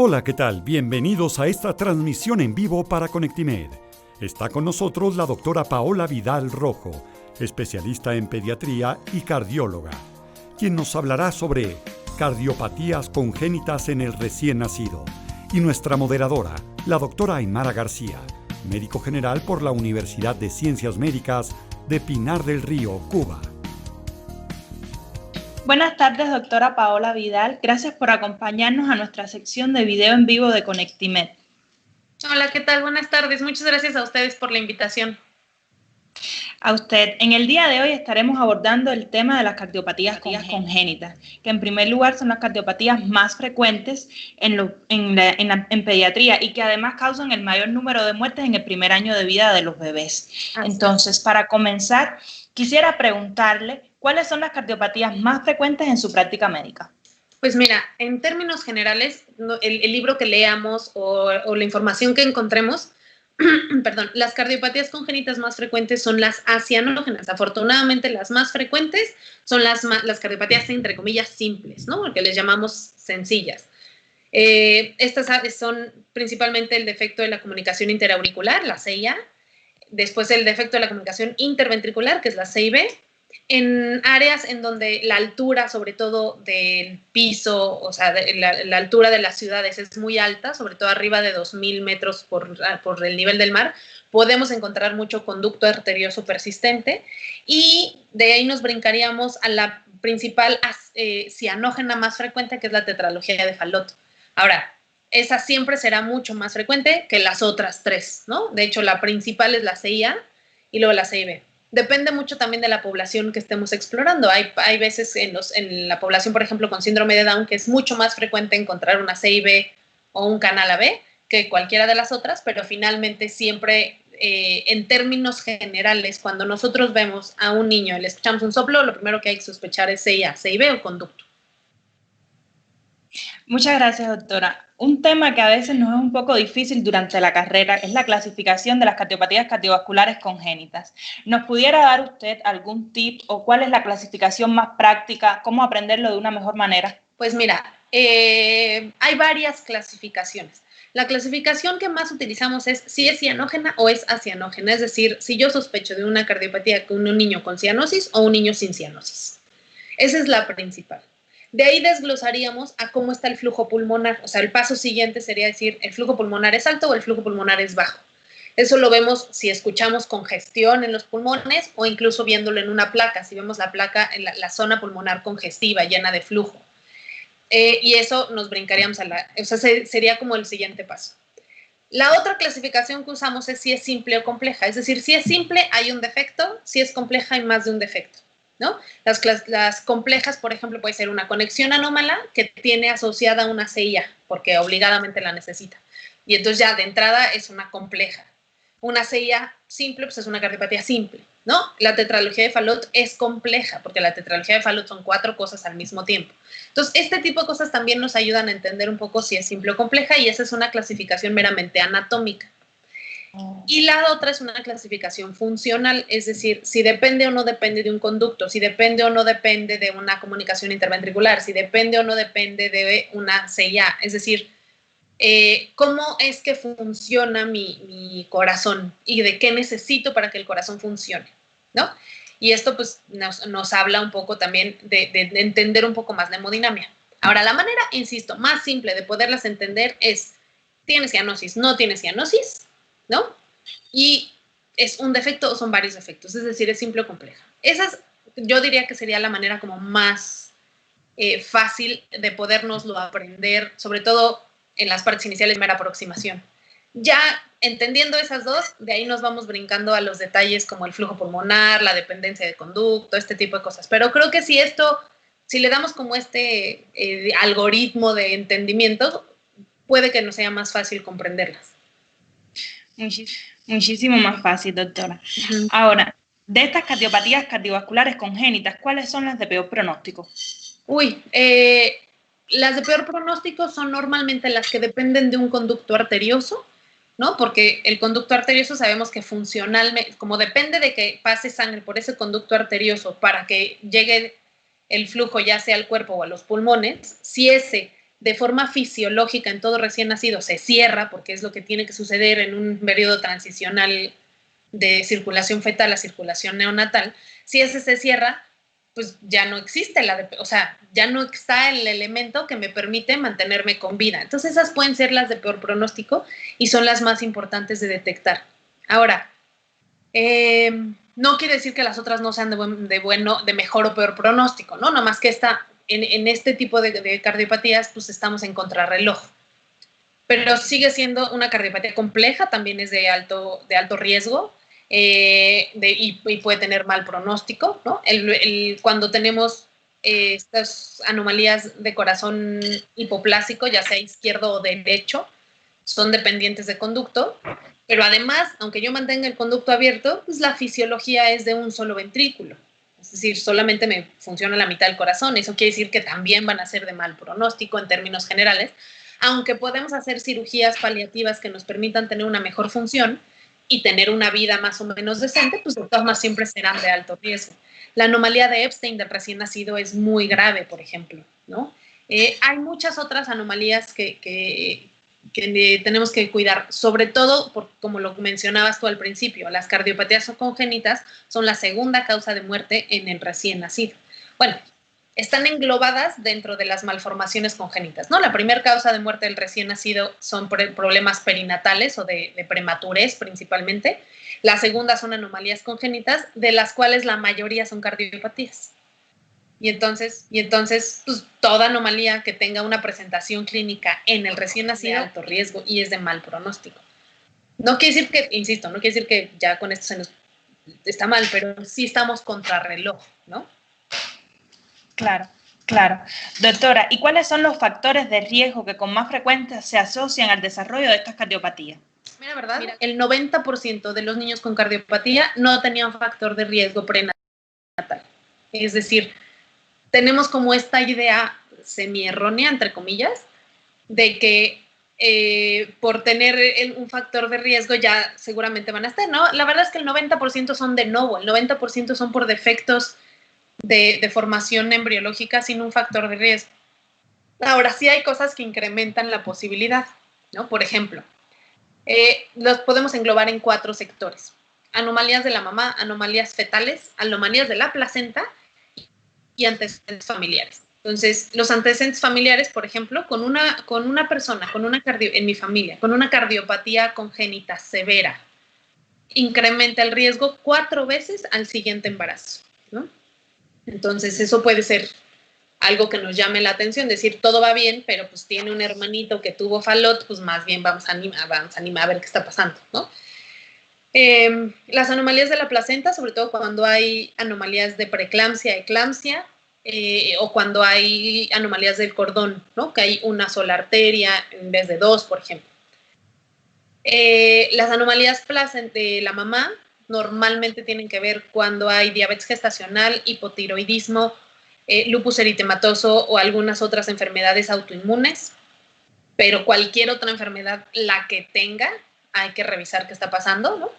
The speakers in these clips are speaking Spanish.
Hola, ¿qué tal? Bienvenidos a esta transmisión en vivo para Conectimed. Está con nosotros la doctora Paola Vidal Rojo, especialista en pediatría y cardióloga, quien nos hablará sobre cardiopatías congénitas en el recién nacido, y nuestra moderadora, la doctora Aymara García, médico general por la Universidad de Ciencias Médicas de Pinar del Río, Cuba. Buenas tardes, doctora Paola Vidal. Gracias por acompañarnos a nuestra sección de video en vivo de Conectimed. Hola, ¿qué tal? Buenas tardes. Muchas gracias a ustedes por la invitación. A usted. En el día de hoy estaremos abordando el tema de las cardiopatías congénitas, que en primer lugar son las cardiopatías más frecuentes en pediatría y que además causan el mayor número de muertes en el primer año de vida de los bebés. Entonces, para comenzar, quisiera preguntarle cuáles son las cardiopatías más frecuentes en su práctica médica. Pues mira, en términos generales, el libro que leamos o la información que encontremos, perdón, las cardiopatías congénitas más frecuentes son las acianógenas. Afortunadamente, las más frecuentes son las cardiopatías, entre comillas, simples, ¿no? Porque les llamamos sencillas. Estas son principalmente el defecto de la comunicación interauricular, la CIA, después el defecto de la comunicación interventricular, que es la CIB, en áreas en donde la altura, sobre todo del piso, o sea, la altura de las ciudades es muy alta, sobre todo arriba de 2.000 metros por el nivel del mar, podemos encontrar mucho conducto arterioso persistente y de ahí nos brincaríamos a la principal cianógena más frecuente, que es la tetralogía de Fallot. Ahora, esa siempre será mucho más frecuente que las otras tres, ¿no? De hecho, la principal es la CIA y luego la CIB. Depende mucho también de la población que estemos explorando. Hay veces en la población, por ejemplo, con síndrome de Down, que es mucho más frecuente encontrar una CIB o un canal AB que cualquiera de las otras, pero finalmente siempre, en términos generales, cuando nosotros vemos a un niño y le escuchamos un soplo, lo primero que hay que sospechar es CIA, CIB o conducto. Muchas gracias, doctora. Un tema que a veces nos es un poco difícil durante la carrera es la clasificación de las cardiopatías cardiovasculares congénitas. ¿Nos pudiera dar usted algún tip o cuál es la clasificación más práctica? ¿Cómo aprenderlo de una mejor manera? Pues mira, hay varias clasificaciones. La clasificación que más utilizamos es si es cianógena o es acianógena, es decir, si yo sospecho de una cardiopatía con un niño con cianosis o un niño sin cianosis. Esa es la principal. De ahí desglosaríamos a cómo está el flujo pulmonar. O sea, el paso siguiente sería decir, ¿el flujo pulmonar es alto o el flujo pulmonar es bajo? Eso lo vemos si escuchamos congestión en los pulmones o incluso viéndolo en una placa, si vemos la placa en la zona pulmonar congestiva, llena de flujo. Y eso nos brincaríamos o sea, sería como el siguiente paso. La otra clasificación que usamos es si es simple o compleja. Es decir, si es simple hay un defecto, si es compleja hay más de un defecto, ¿no? Las complejas, por ejemplo, puede ser una conexión anómala que tiene asociada una CIA, porque obligadamente la necesita. Y entonces ya de entrada es una compleja. Una CIA simple, pues es una cardiopatía simple, ¿no? La tetralogía de Fallot es compleja, porque la tetralogía de Fallot son 4 cosas al mismo tiempo. Entonces, este tipo de cosas también nos ayudan a entender un poco si es simple o compleja, y esa es una clasificación meramente anatómica. Y la otra es una clasificación funcional, es decir, si depende o no depende de un conducto, si depende o no depende de una comunicación interventricular, si depende o no depende de una CIA, es decir, cómo es que funciona mi corazón y de qué necesito para que el corazón funcione, ¿no? Y esto pues nos habla un poco también de entender un poco más la hemodinamia. Ahora, la manera, insisto, más simple de poderlas entender es, ¿tiene cianosis? ¿No tiene cianosis? ¿No? Y es un defecto o son varios defectos, es decir, es simple o compleja. Yo diría que sería la manera como más fácil de podernoslo aprender, sobre todo en las partes iniciales de mera aproximación. Ya entendiendo esas dos, de ahí nos vamos brincando a los detalles como el flujo pulmonar, la dependencia de conducto, este tipo de cosas. Pero creo que si le damos como algoritmo de entendimiento, puede que nos sea más fácil comprenderlas. Muchísimo más fácil, doctora. Ahora, de estas cardiopatías cardiovasculares congénitas, ¿cuáles son las de peor pronóstico? Las de peor pronóstico son normalmente las que dependen de un conducto arterioso, ¿no? Porque el conducto arterioso sabemos que funcionalmente, como depende de que pase sangre por ese conducto arterioso para que llegue el flujo ya sea al cuerpo o a los pulmones, si ese de forma fisiológica en todo recién nacido se cierra, porque es lo que tiene que suceder en un periodo transicional de circulación fetal a circulación neonatal, si ese se cierra, pues ya no existe o sea, ya no está el elemento que me permite mantenerme con vida. Entonces esas pueden ser las de peor pronóstico y son las más importantes de detectar. Ahora, no quiere decir que las otras no sean de mejor o peor pronóstico, ¿no? Nada más que en este tipo de cardiopatías, pues estamos en contrarreloj. Pero sigue siendo una cardiopatía compleja, también es de alto riesgo, y puede tener mal pronóstico, ¿no? Cuando tenemos estas anomalías de corazón hipoplásico, ya sea izquierdo o derecho, son dependientes de conducto, pero además, aunque yo mantenga el conducto abierto, pues la fisiología es de un solo ventrículo, es decir, solamente me funciona la mitad del corazón. Eso quiere decir que también van a ser de mal pronóstico en términos generales, aunque podemos hacer cirugías paliativas que nos permitan tener una mejor función y tener una vida más o menos decente, pues de todas maneras siempre serán de alto riesgo. La anomalía de Epstein del recién nacido es muy grave, por ejemplo, ¿no? Hay muchas otras anomalías que tenemos que cuidar, sobre todo, como lo mencionabas tú al principio, las cardiopatías congénitas son la segunda causa de muerte en el recién nacido. Bueno, están englobadas dentro de las malformaciones congénitas, ¿no? La primera causa de muerte del recién nacido son problemas perinatales o de prematurez principalmente. La segunda son anomalías congénitas, de las cuales la mayoría son cardiopatías. Y entonces, pues, toda anomalía que tenga una presentación clínica en el recién nacido es de alto riesgo y es de mal pronóstico. No quiere decir que, insisto, no quiere decir que ya con esto se nos está mal, pero sí estamos contrarreloj, ¿no? Claro, claro. Doctora, ¿y cuáles son los factores de riesgo que con más frecuencia se asocian al desarrollo de estas cardiopatías? Mira, ¿verdad? Mira, el 90% de los niños con cardiopatía no tenían factor de riesgo prenatal. Es decir, tenemos como esta idea semi-errónea, entre comillas, de que por tener un factor de riesgo ya seguramente van a estar, ¿no? La verdad es que el 90% son de novo, el 90% son por defectos de formación embriológica sin un factor de riesgo. Ahora, sí hay cosas que incrementan la posibilidad, ¿no? Por ejemplo, los podemos englobar en 4 sectores: anomalías de la mamá, anomalías fetales, anomalías de la placenta y antecedentes familiares. Entonces, los antecedentes familiares, por ejemplo, con una persona, en mi familia, con una cardiopatía congénita severa, incrementa el riesgo 4 veces al siguiente embarazo, ¿no? Entonces, eso puede ser algo que nos llame la atención, decir, todo va bien, pero pues tiene un hermanito que tuvo falot, pues más bien vamos a animar a ver qué está pasando, ¿no? Las anomalías de la placenta, sobre todo cuando hay anomalías de preeclampsia, eclampsia, o cuando hay anomalías del cordón, ¿no? Que hay una sola arteria en vez de 2, por ejemplo. Las anomalías de la mamá normalmente tienen que ver cuando hay diabetes gestacional, hipotiroidismo, lupus eritematoso o algunas otras enfermedades autoinmunes, pero cualquier otra enfermedad, la que tenga, hay que revisar qué está pasando, ¿no?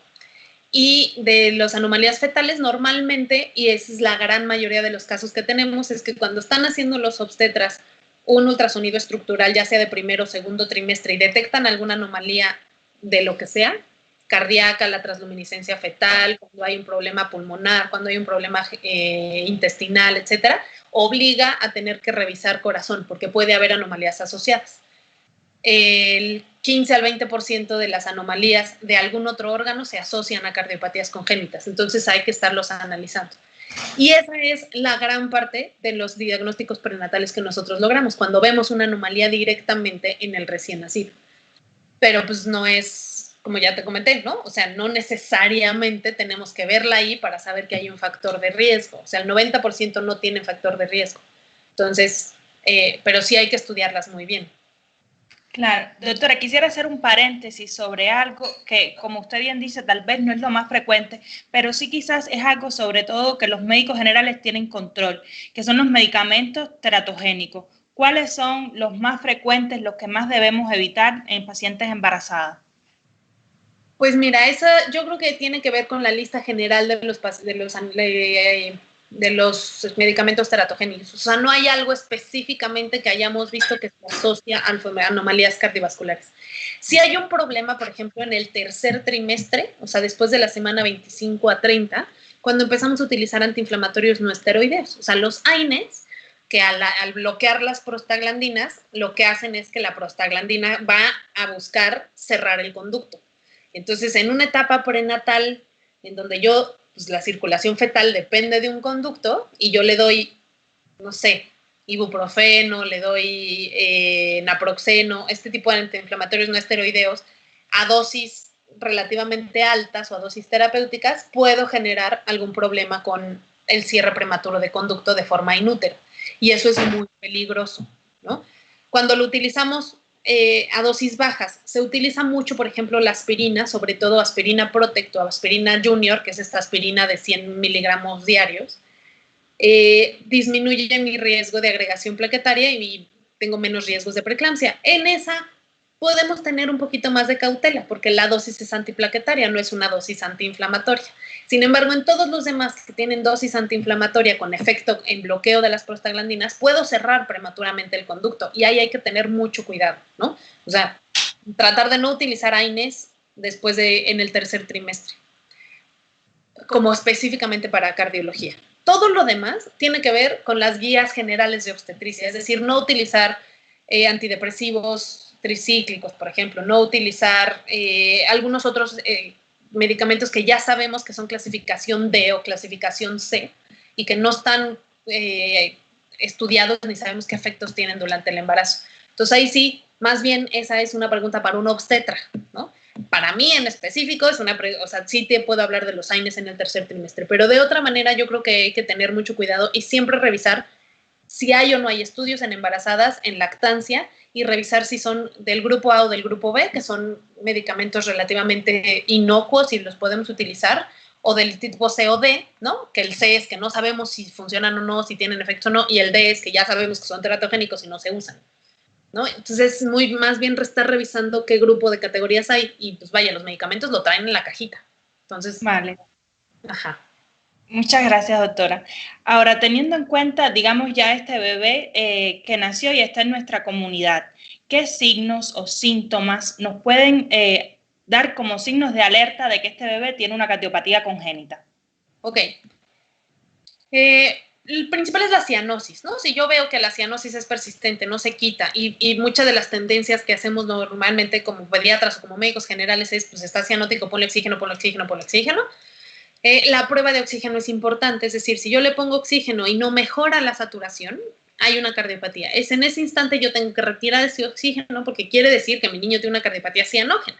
Y de las anomalías fetales normalmente, y esa es la gran mayoría de los casos que tenemos, es que cuando están haciendo los obstetras un ultrasonido estructural, ya sea de primero o segundo trimestre, y detectan alguna anomalía de lo que sea, cardíaca, la transluminiscencia fetal, cuando hay un problema pulmonar, cuando hay un problema intestinal, etcétera, obliga a tener que revisar corazón, porque puede haber anomalías asociadas. El 15 al 20% de las anomalías de algún otro órgano se asocian a cardiopatías congénitas, entonces hay que estarlos analizando. Y esa es la gran parte de los diagnósticos prenatales que nosotros logramos, cuando vemos una anomalía directamente en el recién nacido. Pero pues no es, como ya te comenté, ¿no? O sea, no necesariamente tenemos que verla ahí para saber que hay un factor de riesgo. O sea, el 90% no tiene factor de riesgo. Entonces, pero sí hay que estudiarlas muy bien. Claro, doctora, quisiera hacer un paréntesis sobre algo que, como usted bien dice, tal vez no es lo más frecuente, pero sí quizás es algo sobre todo que los médicos generales tienen control, que son los medicamentos teratogénicos. ¿Cuáles son los más frecuentes, los que más debemos evitar en pacientes embarazadas? Pues mira, esa yo creo que tiene que ver con la lista general de los medicamentos teratogénicos. O sea, no hay algo específicamente que hayamos visto que se asocia a anomalías cardiovasculares. Si hay un problema, por ejemplo, en el tercer trimestre, o sea, después de la semana 25 a 30, cuando empezamos a utilizar antiinflamatorios no esteroideos. O sea, los AINES, que al bloquear las prostaglandinas, lo que hacen es que la prostaglandina va a buscar cerrar el conducto. Entonces, en una etapa prenatal, en donde pues la circulación fetal depende de un conducto y yo le doy, no sé, ibuprofeno, le doy naproxeno, este tipo de antiinflamatorios no esteroideos, a dosis relativamente altas o a dosis terapéuticas, puedo generar algún problema con el cierre prematuro de conducto de forma inútera. Y eso es muy peligroso, ¿no? Cuando lo utilizamos a dosis bajas, se utiliza mucho, por ejemplo, la aspirina, sobre todo aspirina Protect o aspirina Junior, que es esta aspirina de 100 miligramos diarios, disminuye mi riesgo de agregación plaquetaria y tengo menos riesgos de preeclampsia. En esa podemos tener un poquito más de cautela porque la dosis es antiplaquetaria, no es una dosis antiinflamatoria. Sin embargo, en todos los demás que tienen dosis antiinflamatoria con efecto en bloqueo de las prostaglandinas, puedo cerrar prematuramente el conducto y ahí hay que tener mucho cuidado, ¿no? O sea, tratar de no utilizar AINES en el tercer trimestre, como específicamente para cardiología. Todo lo demás tiene que ver con las guías generales de obstetricia, es decir, no utilizar antidepresivos tricíclicos, por ejemplo, no utilizar algunos otros medicamentos que ya sabemos que son clasificación D o clasificación C y que no están estudiados ni sabemos qué efectos tienen durante el embarazo. Entonces ahí sí, más bien esa es una pregunta para un obstetra, ¿no? Para mí en específico, o sea, sí te puedo hablar de los AINES en el tercer trimestre, pero de otra manera yo creo que hay que tener mucho cuidado y siempre revisar si hay o no hay estudios en embarazadas, en lactancia, y revisar si son del grupo A o del grupo B, que son medicamentos relativamente inocuos y los podemos utilizar, o del tipo C o D, ¿no? Que el C es que no sabemos si funcionan o no, si tienen efecto o no, y el D es que ya sabemos que son teratogénicos y no se usan, ¿no? Entonces, más bien estar revisando qué grupo de categorías hay y pues vaya, los medicamentos lo traen en la cajita. Entonces, vale. Ajá. Muchas gracias, doctora. Ahora, teniendo en cuenta, digamos, ya este bebé que nació y está en nuestra comunidad, ¿qué signos o síntomas nos pueden dar como signos de alerta de que este bebé tiene una cardiopatía congénita? Ok. El principal es la cianosis, ¿no? Si yo veo que la cianosis es persistente, no se quita, y muchas de las tendencias que hacemos normalmente como pediatras o como médicos generales es, pues está cianótico, ponle oxígeno, ponle oxígeno, ponle oxígeno. La prueba de oxígeno es importante, es decir, si yo le pongo oxígeno y no mejora la saturación, hay una cardiopatía. Es en ese instante yo tengo que retirar ese oxígeno porque quiere decir que mi niño tiene una cardiopatía cianógena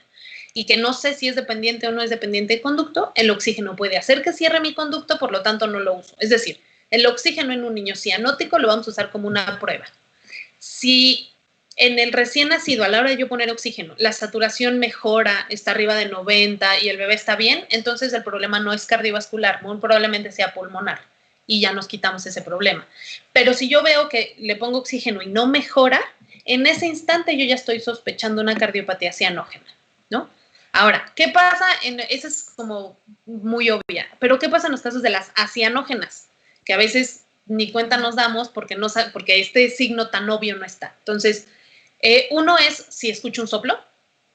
y que no sé si es dependiente o no es dependiente de conducto. El oxígeno puede hacer que cierre mi conducto, por lo tanto no lo uso. Es decir, el oxígeno en un niño cianótico lo vamos a usar como una prueba. Si en el recién nacido, a la hora de yo poner oxígeno, la saturación mejora, está arriba de 90 y el bebé está bien, entonces el problema no es cardiovascular, muy probablemente sea pulmonar y ya nos quitamos ese problema. Pero si yo veo que le pongo oxígeno y no mejora, en ese instante yo ya estoy sospechando una cardiopatía cianógena, ¿no? Ahora, ¿qué pasa? Esa es como muy obvia, pero ¿qué pasa en los casos de las acianógenas? Que a veces ni cuenta nos damos porque este signo tan obvio no está. Entonces, uno es si escucho un soplo.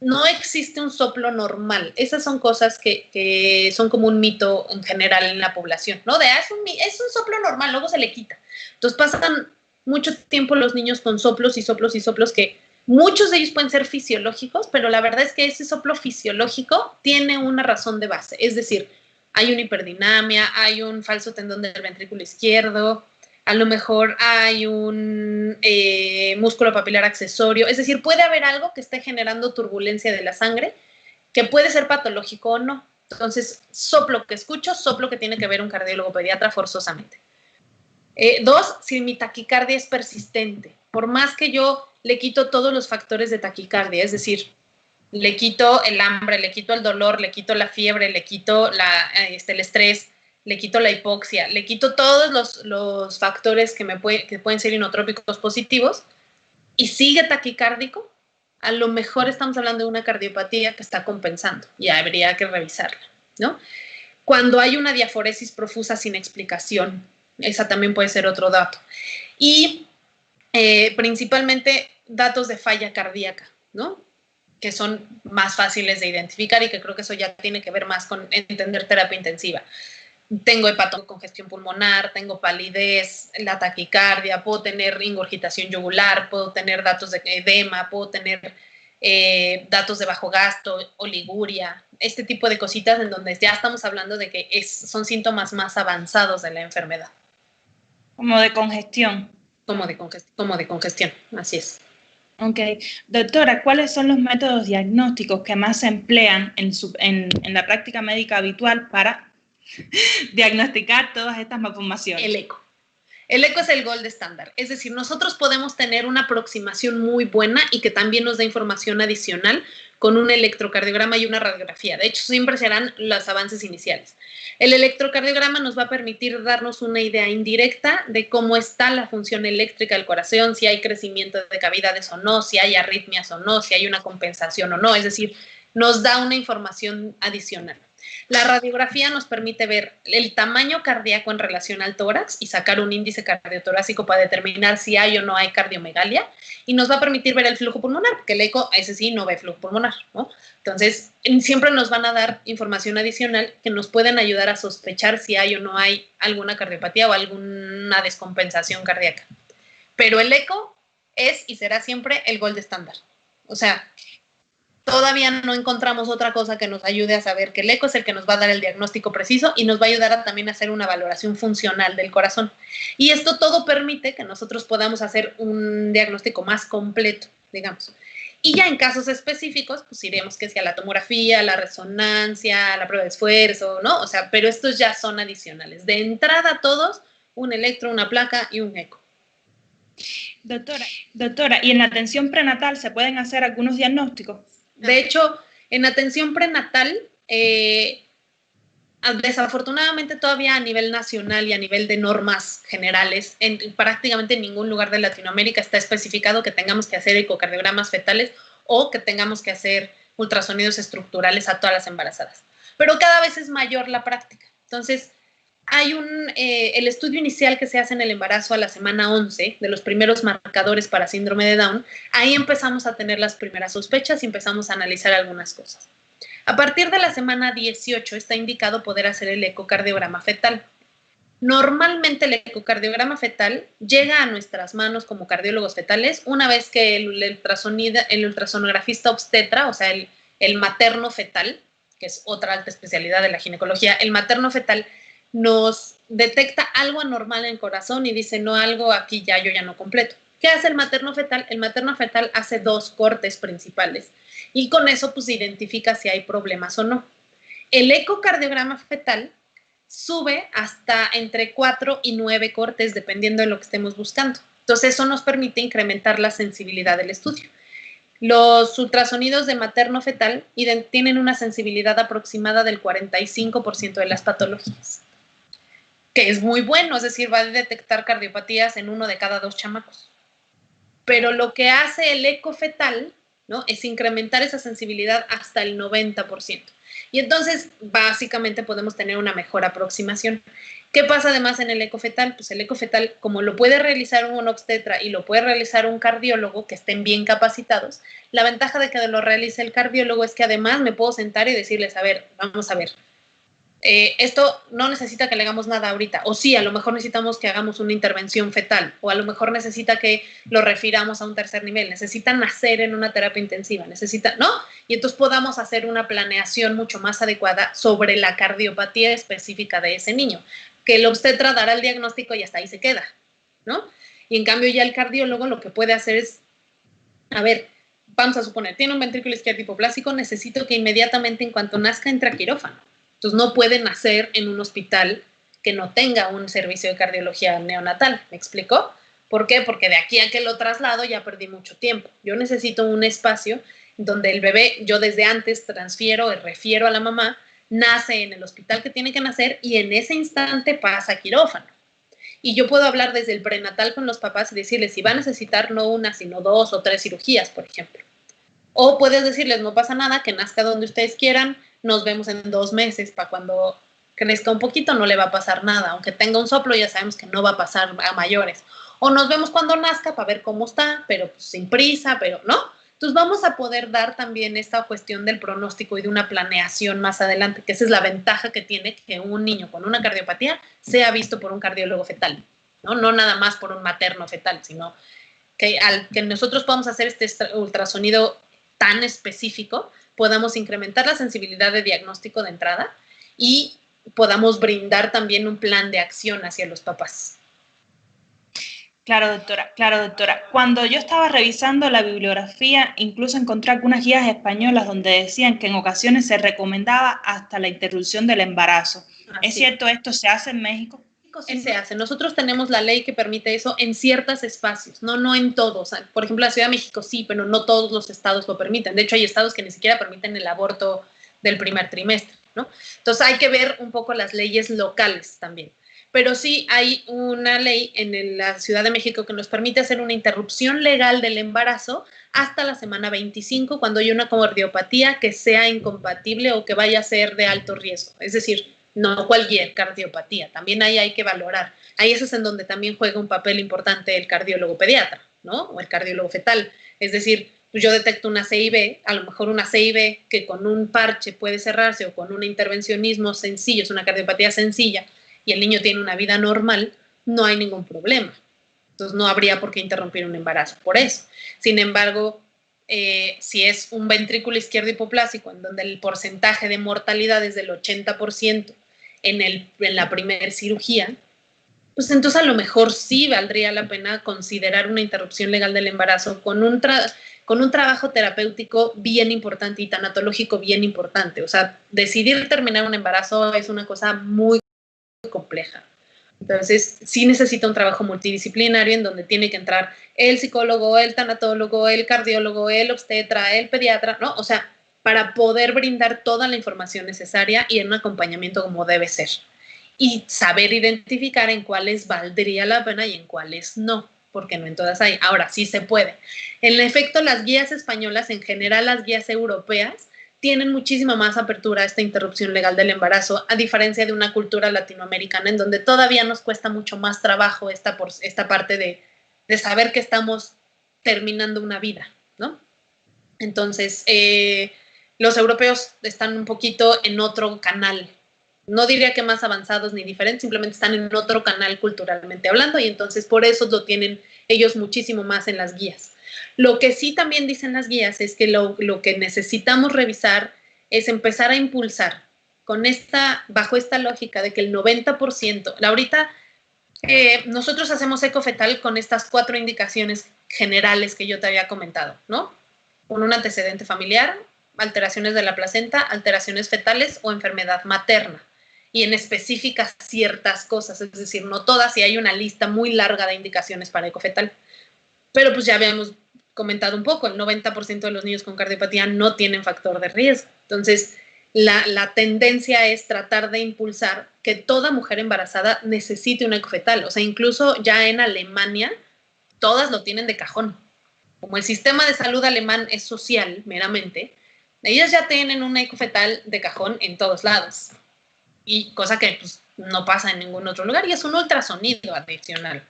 No existe un soplo normal. Esas son cosas que son como un mito en general en la población, ¿no? Es un soplo normal, luego se le quita. Entonces pasan mucho tiempo los niños con soplos y soplos y soplos que muchos de ellos pueden ser fisiológicos, pero la verdad es que ese soplo fisiológico tiene una razón de base. Es decir, hay una hiperdinamia, hay un falso tendón del ventrículo izquierdo, a lo mejor hay un músculo papilar accesorio, es decir, puede haber algo que esté generando turbulencia de la sangre que puede ser patológico o no. Entonces, soplo que escucho, soplo que tiene que ver un cardiólogo pediatra forzosamente. 2, si mi taquicardia es persistente, por más que yo le quito todos los factores de taquicardia, es decir, le quito el hambre, le quito el dolor, le quito la fiebre, le quito el estrés, le quito la hipoxia, le quito todos los factores que pueden ser inotrópicos positivos y sigue taquicárdico, a lo mejor estamos hablando de una cardiopatía que está compensando y habría que revisarla, ¿no? Cuando hay una diaforesis profusa sin explicación, Esa también puede ser otro dato. Y principalmente datos de falla cardíaca, ¿no? Que son más fáciles de identificar y que creo que eso ya tiene que ver más con entender terapia intensiva. Tengo congestión pulmonar, tengo palidez, la taquicardia, puedo tener ingurgitación yugular, puedo tener datos de edema, puedo tener datos de bajo gasto, oliguria, este tipo de cositas en donde ya estamos hablando de que son síntomas más avanzados de la enfermedad. Como de congestión. Como de congestión, así es. Ok. Doctora, ¿cuáles son los métodos diagnósticos que más se emplean en la práctica médica habitual para diagnosticar todas estas malformaciones? El eco. El eco es el gold estándar, es decir, nosotros podemos tener una aproximación muy buena y que también nos da información adicional con un electrocardiograma y una radiografía. De hecho, siempre serán los avances iniciales. El electrocardiograma nos va a permitir darnos una idea indirecta de cómo está la función eléctrica del corazón, si hay crecimiento de cavidades o no, si hay arritmias o no, si hay una compensación o no, es decir, nos da una información adicional. La radiografía nos permite ver el tamaño cardíaco en relación al tórax y sacar un índice cardiotorácico para determinar si hay o no hay cardiomegalia, y nos va a permitir ver el flujo pulmonar, porque el eco, ese sí, no ve flujo pulmonar, ¿no? Entonces, siempre nos van a dar información adicional que nos pueden ayudar a sospechar si hay o no hay alguna cardiopatía o alguna descompensación cardíaca. Pero el eco es y será siempre el gold estándar. O sea, todavía no encontramos otra cosa que nos ayude a saber que el eco es el que nos va a dar el diagnóstico preciso y nos va a ayudar también a hacer una valoración funcional del corazón. Y esto todo permite que nosotros podamos hacer un diagnóstico más completo, digamos. Y ya en casos específicos, pues iremos que sea la tomografía, la resonancia, la prueba de esfuerzo, ¿no? O sea, pero estos ya son adicionales. De entrada todos, un electro, una placa y un eco. Doctora, ¿y en la atención prenatal se pueden hacer algunos diagnósticos? De hecho, en atención prenatal, desafortunadamente todavía a nivel nacional y a nivel de normas generales, en prácticamente ningún lugar de Latinoamérica está especificado que tengamos que hacer ecocardiogramas fetales o que tengamos que hacer ultrasonidos estructurales a todas las embarazadas. Pero cada vez es mayor la práctica. Entonces, hay el estudio inicial que se hace en el embarazo a la semana 11, de los primeros marcadores para síndrome de Down. Ahí empezamos a tener las primeras sospechas y empezamos a analizar algunas cosas. A partir de la semana 18 está indicado poder hacer el ecocardiograma fetal. Normalmente el ecocardiograma fetal llega a nuestras manos como cardiólogos fetales una vez que el ultrasonografista obstetra, o sea, el materno fetal, que es otra alta especialidad de la ginecología, el materno fetal nos detecta algo anormal en el corazón y dice, no, algo aquí ya, yo ya no completo. ¿Qué hace el materno fetal? El materno fetal hace 2 cortes principales y con eso pues identifica si hay problemas o no. El ecocardiograma fetal sube hasta entre 4 y 9 cortes dependiendo de lo que estemos buscando. Entonces eso nos permite incrementar la sensibilidad del estudio. Los ultrasonidos de materno fetal tienen una sensibilidad aproximada del 45% de las patologías, que es muy bueno, es decir, va a detectar cardiopatías en 1 de cada 2 chamacos. Pero lo que hace el eco fetal, ¿no?, es incrementar esa sensibilidad hasta el 90%. Y entonces, básicamente, podemos tener una mejor aproximación. ¿Qué pasa además en el eco fetal? Pues el eco fetal, como lo puede realizar un obstetra y lo puede realizar un cardiólogo, que estén bien capacitados, la ventaja de que lo realice el cardiólogo es que además me puedo sentar y decirles, a ver, vamos a ver, esto no necesita que le hagamos nada ahorita, o sí, a lo mejor necesitamos que hagamos una intervención fetal, o a lo mejor necesita que lo refiramos a un tercer nivel, necesita nacer en una terapia intensiva, ¿no? Y entonces podamos hacer una planeación mucho más adecuada sobre la cardiopatía específica de ese niño, que el obstetra dará el diagnóstico y hasta ahí se queda, ¿no? Y en cambio ya el cardiólogo lo que puede hacer es, a ver, vamos a suponer, tiene un ventrículo izquierdo hipoplásico, necesito que inmediatamente en cuanto nazca entre a quirófano. Entonces no puede nacer en un hospital que no tenga un servicio de cardiología neonatal, ¿me explico? ¿Por qué? Porque de aquí a que lo traslado ya perdí mucho tiempo. Yo necesito un espacio donde el bebé, yo desde antes transfiero y refiero a la mamá, nace en el hospital que tiene que nacer y en ese instante pasa a quirófano. Y yo puedo hablar desde el prenatal con los papás y decirles si va a necesitar no 1, sino 2 o 3 cirugías, por ejemplo. O puedes decirles, no pasa nada, que nazca donde ustedes quieran, nos vemos en 2 meses para cuando crezca un poquito, no le va a pasar nada. Aunque tenga un soplo, ya sabemos que no va a pasar a mayores. O nos vemos cuando nazca para ver cómo está, pero pues, sin prisa, pero no. Entonces vamos a poder dar también esta cuestión del pronóstico y de una planeación más adelante, que esa es la ventaja que tiene que un niño con una cardiopatía sea visto por un cardiólogo fetal, ¿no? No nada más por un materno fetal, sino que al que nosotros podamos hacer este ultrasonido tan específico, podamos incrementar la sensibilidad de diagnóstico de entrada y podamos brindar también un plan de acción hacia los papás. Claro, doctora, claro, doctora. Cuando yo estaba revisando la bibliografía, incluso encontré algunas guías españolas donde decían que en ocasiones se recomendaba hasta la interrupción del embarazo. ¿Es cierto esto? ¿Se hace en México? Sí se hace. Nosotros tenemos la ley que permite eso en ciertos espacios, no en todos. Por ejemplo, la Ciudad de México sí, pero no todos los estados lo permiten. De hecho, hay estados que ni siquiera permiten el aborto del primer trimestre, ¿no? Entonces hay que ver un poco las leyes locales también. Pero sí hay una ley en la Ciudad de México que nos permite hacer una interrupción legal del embarazo hasta la semana 25 cuando hay una cardiopatía que sea incompatible o que vaya a ser de alto riesgo. Es decir, no cualquier cardiopatía. También ahí hay que valorar. Ahí eso es en donde también juega un papel importante el cardiólogo pediatra, ¿no? O el cardiólogo fetal. Es decir, yo detecto una CIB, a lo mejor una CIB que con un parche puede cerrarse o con un intervencionismo sencillo, es una cardiopatía sencilla, y el niño tiene una vida normal, no hay ningún problema. Entonces no habría por qué interrumpir un embarazo por eso. Sin embargo, si es un ventrículo izquierdo hipoplásico, en donde el porcentaje de mortalidad es del 80% en la primera cirugía, pues entonces a lo mejor sí valdría la pena considerar una interrupción legal del embarazo con un trabajo terapéutico bien importante y tanatológico bien importante. O sea, decidir terminar un embarazo es una cosa muy compleja. Entonces, sí necesita un trabajo multidisciplinario en donde tiene que entrar el psicólogo, el tanatólogo, el cardiólogo, el obstetra, el pediatra, ¿no? O sea, para poder brindar toda la información necesaria y en un acompañamiento como debe ser. Y saber identificar en cuáles valdría la pena y en cuáles no, porque no en todas hay. Ahora, sí se puede. En efecto, las guías españolas, en general las guías europeas, tienen muchísima más apertura a esta interrupción legal del embarazo, a diferencia de una cultura latinoamericana en donde todavía nos cuesta mucho más trabajo esta parte de saber que estamos terminando una vida, ¿no? Entonces, los europeos están un poquito en otro canal. No diría que más avanzados ni diferentes, simplemente están en otro canal culturalmente hablando y entonces por eso lo tienen ellos muchísimo más en las guías. Lo que sí también dicen las guías es que lo que necesitamos revisar es empezar a impulsar bajo esta lógica de que el 90%, ahorita nosotros hacemos eco fetal con estas 4 indicaciones generales que yo te había comentado, ¿no? Con un antecedente familiar, alteraciones de la placenta, alteraciones fetales o enfermedad materna. Y en específicas ciertas cosas, es decir, no todas, y hay una lista muy larga de indicaciones para eco fetal. Pero pues ya habíamos comentado un poco, el 90% de los niños con cardiopatía no tienen factor de riesgo. Entonces, la tendencia es tratar de impulsar que toda mujer embarazada necesite un ecofetal. O sea, incluso ya en Alemania, todas lo tienen de cajón. Como el sistema de salud alemán es social meramente, ellas ya tienen un ecofetal de cajón en todos lados. Y cosa que pues, no pasa en ningún otro lugar. Y es un ultrasonido adicional,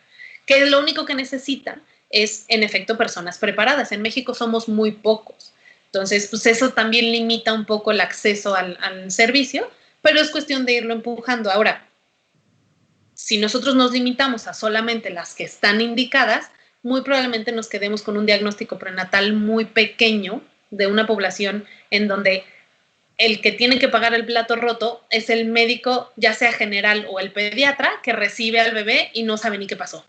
que lo único que necesita es, en efecto, personas preparadas. En México somos muy pocos. Entonces, pues eso también limita un poco el acceso al servicio, pero es cuestión de irlo empujando. Ahora, si nosotros nos limitamos a solamente las que están indicadas, muy probablemente nos quedemos con un diagnóstico prenatal muy pequeño de una población en donde el que tiene que pagar el plato roto es el médico, ya sea general o el pediatra, que recibe al bebé y no sabe ni qué pasó,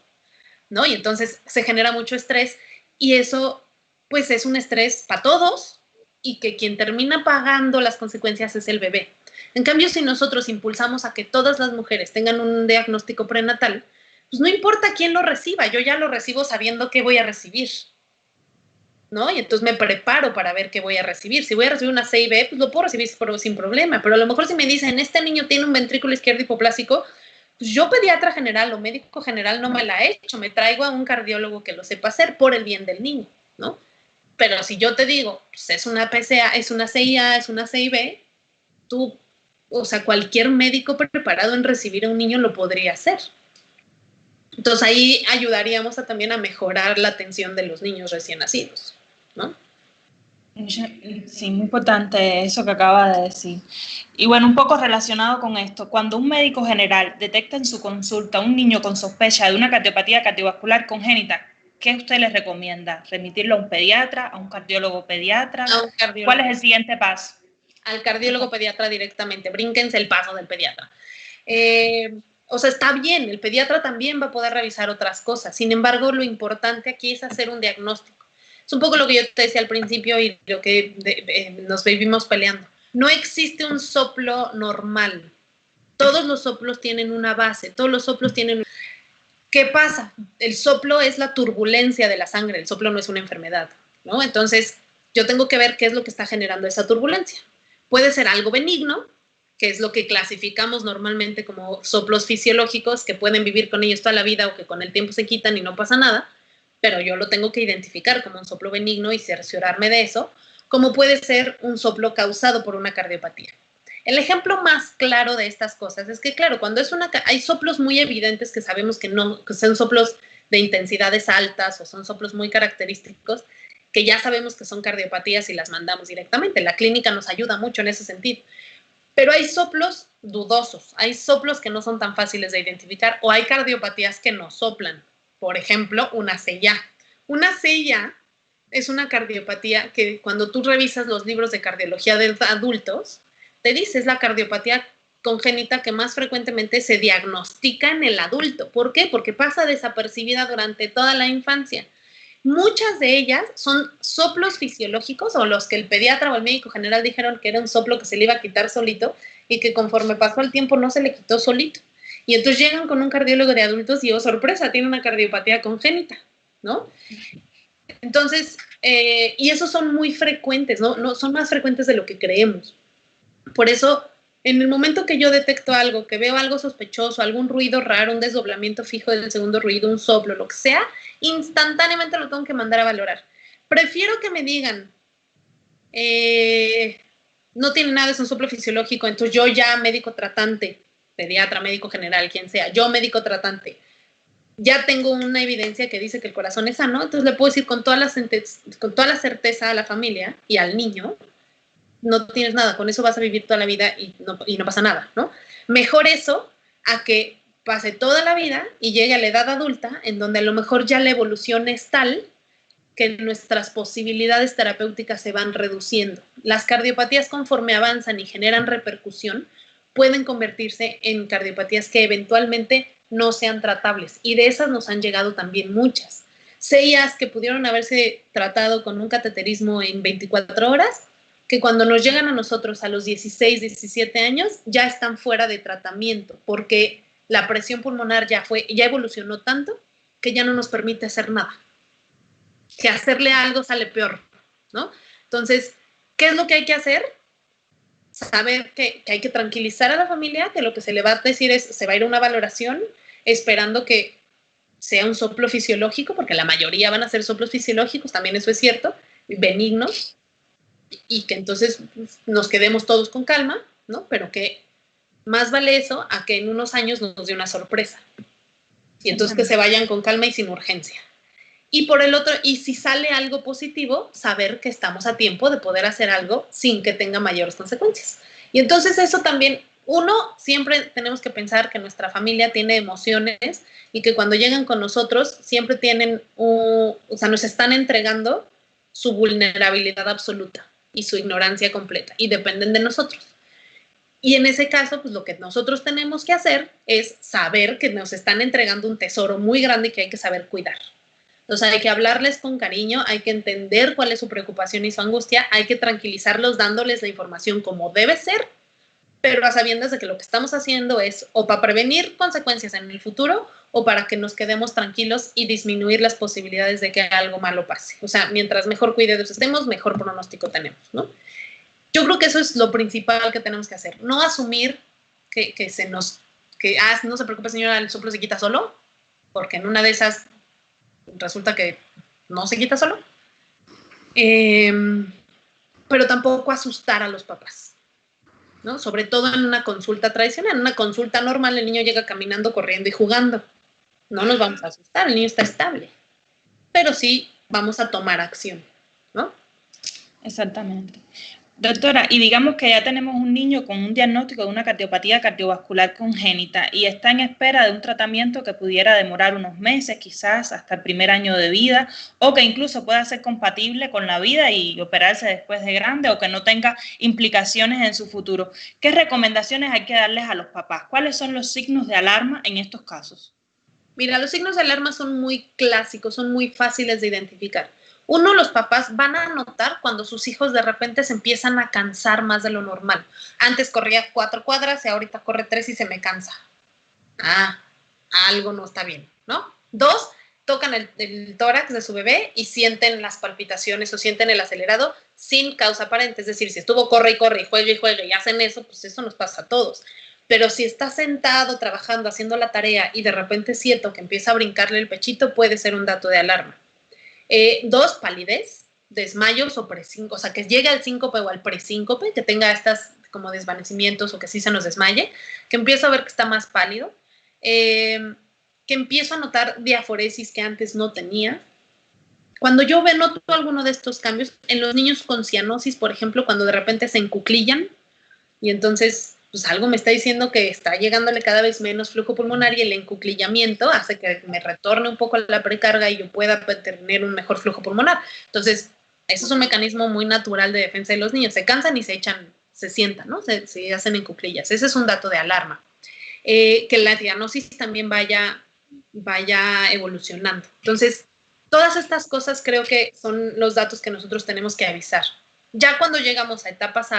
¿no? Y entonces se genera mucho estrés y eso pues es un estrés para todos y que quien termina pagando las consecuencias es el bebé. En cambio, si nosotros impulsamos a que todas las mujeres tengan un diagnóstico prenatal, pues no importa quién lo reciba, yo ya lo recibo sabiendo qué voy a recibir, ¿no? Y entonces me preparo para ver qué voy a recibir. Si voy a recibir una CIB, pues lo puedo recibir sin problema, pero a lo mejor si me dicen, este niño tiene un ventrículo izquierdo hipoplásico, pues yo pediatra general o médico general no me la he hecho, me traigo a un cardiólogo que lo sepa hacer por el bien del niño, ¿no? Pero si yo te digo, pues es una PCA, es una CIA, es una CIB, tú o sea, cualquier médico preparado en recibir a un niño lo podría hacer. Entonces ahí ayudaríamos también a mejorar la atención de los niños recién nacidos, ¿no? Sí, muy importante eso que acaba de decir. Y bueno, un poco relacionado con esto, cuando un médico general detecta en su consulta a un niño con sospecha de una cardiopatía cardiovascular congénita, ¿qué usted les recomienda? ¿Remitirlo a un pediatra, a un cardiólogo pediatra? A un cardiólogo. ¿Cuál es el siguiente paso? Al cardiólogo pediatra directamente, brínquense el paso del pediatra. O sea, está bien, el pediatra también va a poder revisar otras cosas. Sin embargo, lo importante aquí es hacer un diagnóstico. Es un poco lo que yo te decía al principio y lo que nos vivimos peleando. No existe un soplo normal. Todos los soplos tienen una base, todos los soplos tienen... ¿Qué pasa? El soplo es la turbulencia de la sangre, el soplo no es una enfermedad, ¿no? Entonces, yo tengo que ver qué es lo que está generando esa turbulencia. Puede ser algo benigno, que es lo que clasificamos normalmente como soplos fisiológicos, que pueden vivir con ellos toda la vida o que con el tiempo se quitan y no pasa nada, pero yo lo tengo que identificar como un soplo benigno y cerciorarme de eso, como puede ser un soplo causado por una cardiopatía. El ejemplo más claro de estas cosas es que, claro, cuando hay soplos muy evidentes que sabemos que son soplos de intensidades altas o son soplos muy característicos, que ya sabemos que son cardiopatías y las mandamos directamente. La clínica nos ayuda mucho en ese sentido. Pero hay soplos dudosos, hay soplos que no son tan fáciles de identificar o hay cardiopatías que no soplan. Por ejemplo, una CIA. Una CIA es una cardiopatía que cuando tú revisas los libros de cardiología de adultos, te dice, es la cardiopatía congénita que más frecuentemente se diagnostica en el adulto. ¿Por qué? Porque pasa desapercibida durante toda la infancia. Muchas de ellas son soplos fisiológicos o los que el pediatra o el médico general dijeron que era un soplo que se le iba a quitar solito y que conforme pasó el tiempo no se le quitó solito. Y entonces llegan con un cardiólogo de adultos y, oh, sorpresa, tiene una cardiopatía congénita, ¿no? Entonces, y esos son muy frecuentes, ¿no? Son más frecuentes de lo que creemos. Por eso, en el momento que yo detecto algo, que veo algo sospechoso, algún ruido raro, un desdoblamiento fijo del segundo ruido, un soplo, lo que sea, instantáneamente lo tengo que mandar a valorar. Prefiero que me digan, no tiene nada, es un soplo fisiológico, entonces yo ya médico tratante, pediatra, médico general, quien sea, yo médico tratante, ya tengo una evidencia que dice que el corazón es sano, entonces le puedo decir con toda la certeza a la familia y al niño, no tienes nada, con eso vas a vivir toda la vida y no pasa nada, ¿no? Mejor eso a que pase toda la vida y llegue a la edad adulta en donde a lo mejor ya la evolución es tal que nuestras posibilidades terapéuticas se van reduciendo. Las cardiopatías, conforme avanzan y generan repercusión, pueden convertirse en cardiopatías que eventualmente no sean tratables, y de esas nos han llegado también muchas. CIAs que pudieron haberse tratado con un cateterismo en 24 horas, que cuando nos llegan a nosotros a los 16, 17 años, ya están fuera de tratamiento, porque la presión pulmonar ya evolucionó tanto que ya no nos permite hacer nada. Que hacerle algo sale peor, ¿no? Entonces, ¿qué es lo que hay que hacer? Saber que hay que tranquilizar a la familia, que lo que se le va a decir es, se va a ir a una valoración, esperando que sea un soplo fisiológico, porque la mayoría van a ser soplos fisiológicos, también eso es cierto, benignos, y que entonces nos quedemos todos con calma, ¿no? Pero que más vale eso a que en unos años nos dé una sorpresa. Y entonces que se vayan con calma y sin urgencia. Y por el otro, y si sale algo positivo, saber que estamos a tiempo de poder hacer algo sin que tenga mayores consecuencias. Y entonces eso también, siempre tenemos que pensar que nuestra familia tiene emociones y que cuando llegan con nosotros siempre tienen, nos están entregando su vulnerabilidad absoluta y su ignorancia completa y dependen de nosotros. Y en ese caso, pues lo que nosotros tenemos que hacer es saber que nos están entregando un tesoro muy grande y que hay que saber cuidar. Entonces hay que hablarles con cariño, hay que entender cuál es su preocupación y su angustia, hay que tranquilizarlos dándoles la información como debe ser, pero a sabiendas de que lo que estamos haciendo es o para prevenir consecuencias en el futuro o para que nos quedemos tranquilos y disminuir las posibilidades de que algo malo pase. O sea, mientras mejor cuidados estemos, mejor pronóstico tenemos, ¿no? Yo creo que eso es lo principal que tenemos que hacer. No asumir que no se preocupe señora, el soplo se quita solo, porque en una de esas resulta que no se quita solo. Pero tampoco asustar a los papás, ¿no? Sobre todo en una consulta tradicional. En una consulta normal el niño llega caminando, corriendo y jugando. No nos vamos a asustar, el niño está estable. Pero sí vamos a tomar acción, ¿no? Exactamente. Doctora, y digamos que ya tenemos un niño con un diagnóstico de una cardiopatía cardiovascular congénita y está en espera de un tratamiento que pudiera demorar unos meses, quizás hasta el primer año de vida, o que incluso pueda ser compatible con la vida y operarse después de grande, o que no tenga implicaciones en su futuro. ¿Qué recomendaciones hay que darles a los papás? ¿Cuáles son los signos de alarma en estos casos? Mira, los signos de alarma son muy clásicos, son muy fáciles de identificar. Uno, los papás van a notar cuando sus hijos de repente se empiezan a cansar más de lo normal. Antes corría 4 cuadras y ahorita corre 3 y se me cansa. Ah, algo no está bien, ¿no? 2, tocan el tórax de su bebé y sienten las palpitaciones o sienten el acelerado sin causa aparente. Es decir, si estuvo corre y juegue y hacen eso, pues eso nos pasa a todos. Pero si está sentado, trabajando, haciendo la tarea y de repente siento que empieza a brincarle el pechito, puede ser un dato de alarma. 2, palidez, desmayos o presíncope, o sea, que llegue al síncope o al presíncope, que tenga estas como desvanecimientos o que sí se nos desmaye, que empiezo a ver que está más pálido, que empiezo a notar diaforesis que antes no tenía. Cuando yo noto alguno de estos cambios, en los niños con cianosis, por ejemplo, cuando de repente se encuclillan y entonces pues algo me está diciendo que está llegándole cada vez menos flujo pulmonar y el encuclillamiento hace que me retorne un poco la precarga y yo pueda tener un mejor flujo pulmonar. Entonces, eso es un mecanismo muy natural de defensa de los niños. Se cansan y se echan, se sientan, ¿no? Se hacen en cuclillas. Ese es un dato de alarma. Que la cianosis también vaya evolucionando. Entonces, todas estas cosas creo que son los datos que nosotros tenemos que avisar. Ya cuando llegamos a etapas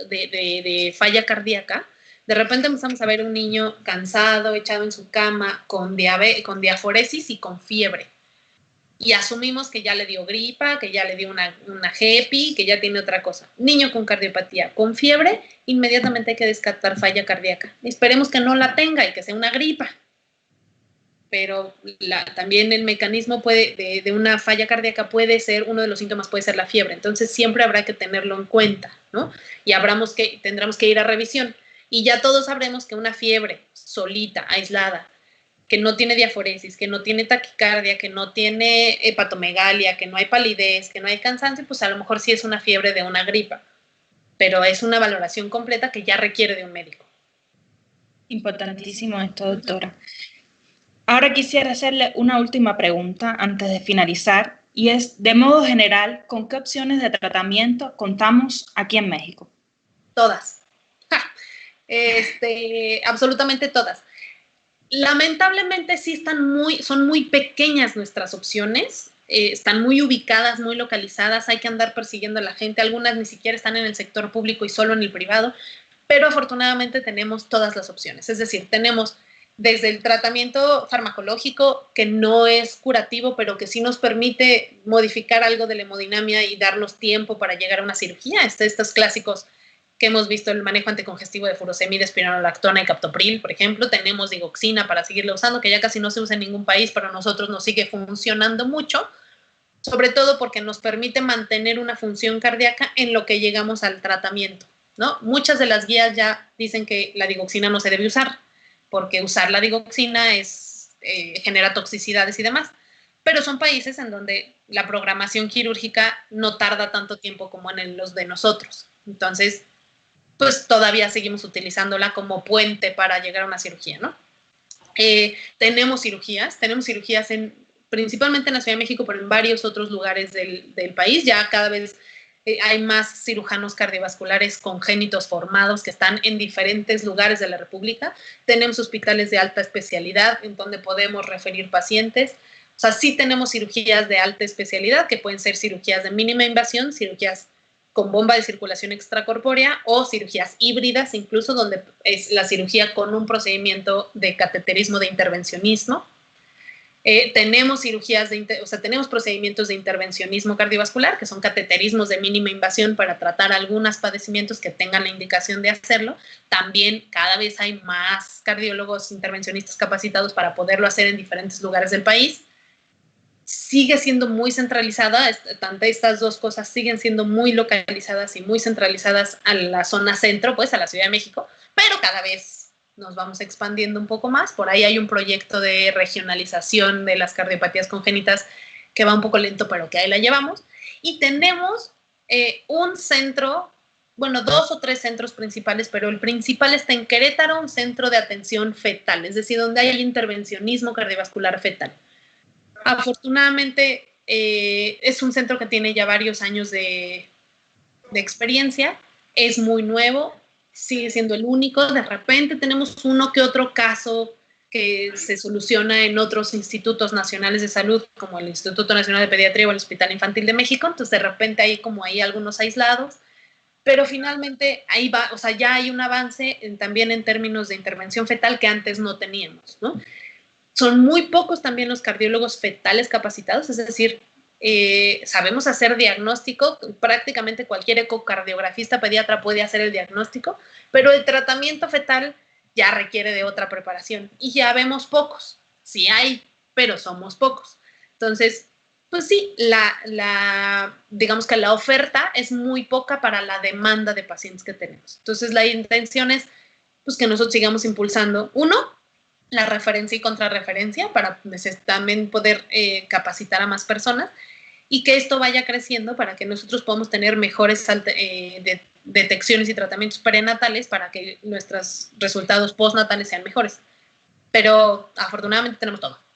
de falla cardíaca, de repente empezamos a ver un niño cansado, echado en su cama, con diaforesis y con fiebre. Y asumimos que ya le dio gripa, que ya le dio una JEPI, que ya tiene otra cosa. Niño con cardiopatía, con fiebre, inmediatamente hay que descartar falla cardíaca. Esperemos que no la tenga y que sea una gripa. Pero también el mecanismo de una falla cardíaca puede ser, uno de los síntomas puede ser la fiebre. Entonces siempre habrá que tenerlo en cuenta, ¿no? Y tendremos que ir a revisión. Y ya todos sabremos que una fiebre solita, aislada, que no tiene diaforesis, que no tiene taquicardia, que no tiene hepatomegalia, que no hay palidez, que no hay cansancio, pues a lo mejor sí es una fiebre de una gripa. Pero es una valoración completa que ya requiere de un médico. Importantísimo esto, doctora. Ahora quisiera hacerle una última pregunta antes de finalizar, y es, de modo general, ¿con qué opciones de tratamiento contamos aquí en México? Todas. Absolutamente todas. Lamentablemente sí son muy pequeñas nuestras opciones, están muy ubicadas, muy localizadas, hay que andar persiguiendo a la gente, algunas ni siquiera están en el sector público y solo en el privado, pero afortunadamente tenemos todas las opciones, es decir, tenemos desde el tratamiento farmacológico, que no es curativo, pero que sí nos permite modificar algo de la hemodinamia y darnos tiempo para llegar a una cirugía. Estos clásicos que hemos visto, el manejo anticongestivo de furosemida, espironolactona y captopril, por ejemplo. Tenemos digoxina para seguirla usando, que ya casi no se usa en ningún país, pero a nosotros nos sigue funcionando mucho, sobre todo porque nos permite mantener una función cardíaca en lo que llegamos al tratamiento, ¿no? Muchas de las guías ya dicen que la digoxina no se debe usar, porque usar la digoxina genera toxicidades y demás. Pero son países en donde la programación quirúrgica no tarda tanto tiempo como en los de nosotros. Entonces, pues todavía seguimos utilizándola como puente para llegar a una cirugía, ¿no? Tenemos cirugías principalmente en la Ciudad de México, pero en varios otros lugares del país. Ya cada vez hay más cirujanos cardiovasculares congénitos formados que están en diferentes lugares de la República. Tenemos hospitales de alta especialidad en donde podemos referir pacientes. O sea, sí tenemos cirugías de alta especialidad que pueden ser cirugías de mínima invasión, cirugías con bomba de circulación extracorpórea o cirugías híbridas, incluso donde es la cirugía con un procedimiento de cateterismo de intervencionismo. Tenemos tenemos procedimientos de intervencionismo cardiovascular, que son cateterismos de mínima invasión para tratar algunos padecimientos que tengan la indicación de hacerlo. También cada vez hay más cardiólogos intervencionistas capacitados para poderlo hacer en diferentes lugares del país. sigue siendo muy centralizada, estas dos cosas siguen siendo muy localizadas y muy centralizadas a la zona centro, pues a la Ciudad de México, pero cada vez nos vamos expandiendo un poco más. Por ahí hay un proyecto de regionalización de las cardiopatías congénitas que va un poco lento, pero que ahí la llevamos. Y tenemos un centro, bueno, 2 o 3 centros principales, pero el principal está en Querétaro, un centro de atención fetal, es decir, donde hay intervencionismo cardiovascular fetal. Afortunadamente, es un centro que tiene ya varios años de experiencia, es muy nuevo, sigue siendo el único. De repente tenemos uno que otro caso que se soluciona en otros institutos nacionales de salud, como el Instituto Nacional de Pediatría o el Hospital Infantil de México, entonces de repente hay como ahí algunos aislados, pero finalmente ahí va, o sea, ya hay un avance también en términos de intervención fetal que antes no teníamos, ¿no? Son muy pocos también los cardiólogos fetales capacitados, es decir, sabemos hacer diagnóstico, prácticamente cualquier ecocardiografista pediatra puede hacer el diagnóstico, pero el tratamiento fetal ya requiere de otra preparación y ya vemos pocos, sí hay, pero somos pocos. Entonces, pues sí, digamos que la oferta es muy poca para la demanda de pacientes que tenemos. Entonces, la intención es pues, que nosotros sigamos impulsando, uno, la referencia y contrarreferencia para también poder capacitar a más personas y que esto vaya creciendo para que nosotros podamos tener mejores detecciones y tratamientos prenatales para que nuestros resultados postnatales sean mejores. Pero afortunadamente tenemos todo, ¿no?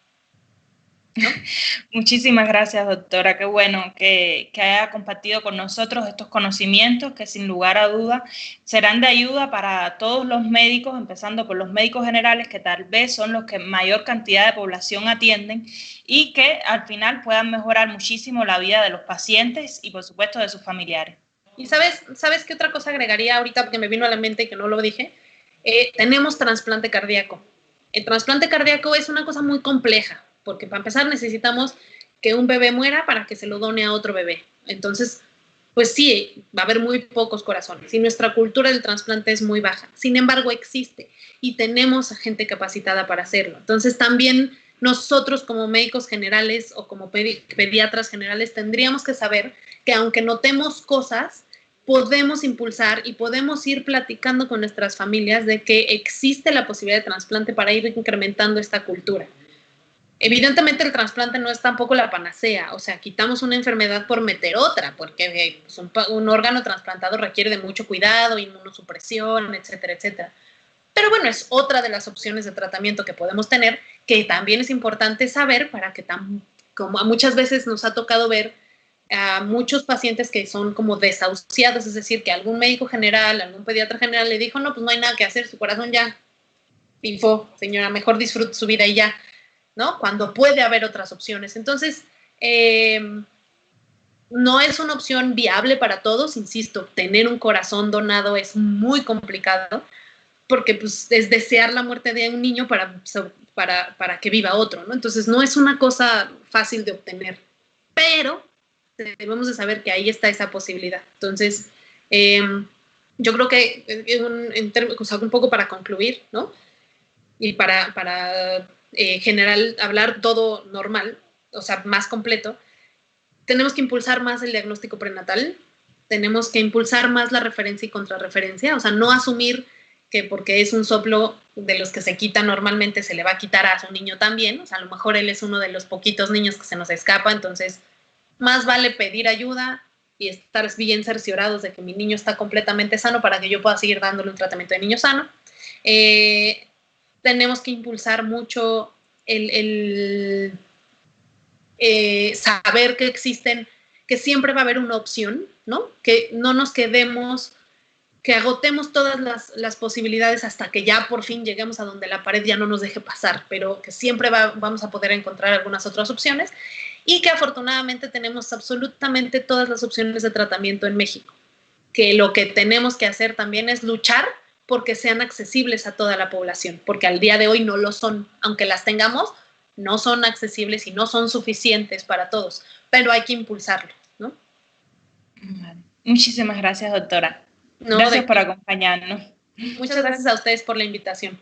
Muchísimas gracias, doctora. Qué bueno que haya compartido con nosotros estos conocimientos que sin lugar a duda serán de ayuda para todos los médicos, empezando por los médicos generales, que tal vez son los que mayor cantidad de población atienden y que al final puedan mejorar muchísimo la vida de los pacientes y por supuesto de sus familiares. Y ¿sabes qué otra cosa agregaría ahorita porque me vino a la mente y que no lo dije? Tenemos trasplante cardíaco. El trasplante cardíaco es una cosa muy compleja, porque para empezar necesitamos que un bebé muera para que se lo done a otro bebé. Entonces, pues sí, va a haber muy pocos corazones y nuestra cultura del trasplante es muy baja. Sin embargo, existe y tenemos a gente capacitada para hacerlo. Entonces, también nosotros como médicos generales o como pediatras generales tendríamos que saber que aunque notemos cosas, podemos impulsar y podemos ir platicando con nuestras familias de que existe la posibilidad de trasplante para ir incrementando esta cultura. Evidentemente el trasplante no es tampoco la panacea, o sea, quitamos una enfermedad por meter otra, porque un órgano trasplantado requiere de mucho cuidado, inmunosupresión, etcétera, etcétera. Pero bueno, es otra de las opciones de tratamiento que podemos tener, que también es importante saber para que, como muchas veces nos ha tocado ver a muchos pacientes que son como desahuciados, es decir, que algún médico general, algún pediatra general le dijo, no, pues no hay nada que hacer, su corazón ya pifó, señora, mejor disfrute su vida y ya, ¿no? Cuando puede haber otras opciones. Entonces, no es una opción viable para todos, insisto, tener un corazón donado es muy complicado, porque pues, es desear la muerte de un niño para que viva otro, ¿no? Entonces, no es una cosa fácil de obtener, pero debemos de saber que ahí está esa posibilidad. Entonces, yo creo que, o sea, un poco para concluir, ¿no? Y para general, hablar todo normal, o sea, más completo, tenemos que impulsar más el diagnóstico prenatal, tenemos que impulsar más la referencia y contrarreferencia, o sea, no asumir que porque es un soplo de los que se quita normalmente se le va a quitar a su niño también, o sea, a lo mejor él es uno de los poquitos niños que se nos escapa, entonces más vale pedir ayuda y estar bien cerciorados de que mi niño está completamente sano para que yo pueda seguir dándole un tratamiento de niño sano. Tenemos que impulsar mucho el saber que existen, que siempre va a haber una opción, ¿no? Que no nos quedemos, que agotemos todas las posibilidades hasta que ya por fin lleguemos a donde la pared ya no nos deje pasar, pero que siempre vamos a poder encontrar algunas otras opciones y que afortunadamente tenemos absolutamente todas las opciones de tratamiento en México. Que lo que tenemos que hacer también es luchar porque sean accesibles a toda la población, porque al día de hoy no lo son, aunque las tengamos, no son accesibles y no son suficientes para todos, pero hay que impulsarlo, ¿no? Muchísimas gracias, doctora. Gracias por acompañarnos. Muchas gracias a ustedes por la invitación.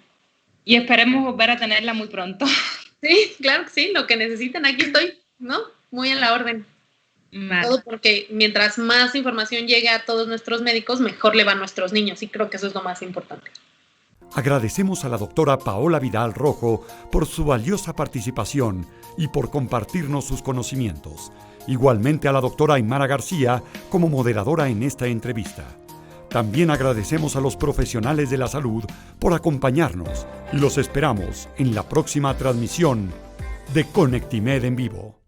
Y esperemos volver a tenerla muy pronto. Sí, claro que sí, lo que necesiten, aquí estoy. ¿no? Muy a la orden. Vale. Todo porque mientras más información llegue a todos nuestros médicos, mejor le va a nuestros niños, y creo que eso es lo más importante. Agradecemos a la doctora Paola Vidal Rojo por su valiosa participación y por compartirnos sus conocimientos. Igualmente a la doctora Aymara García como moderadora en esta entrevista. También agradecemos a los profesionales de la salud por acompañarnos y los esperamos en la próxima transmisión de Conectimed en vivo.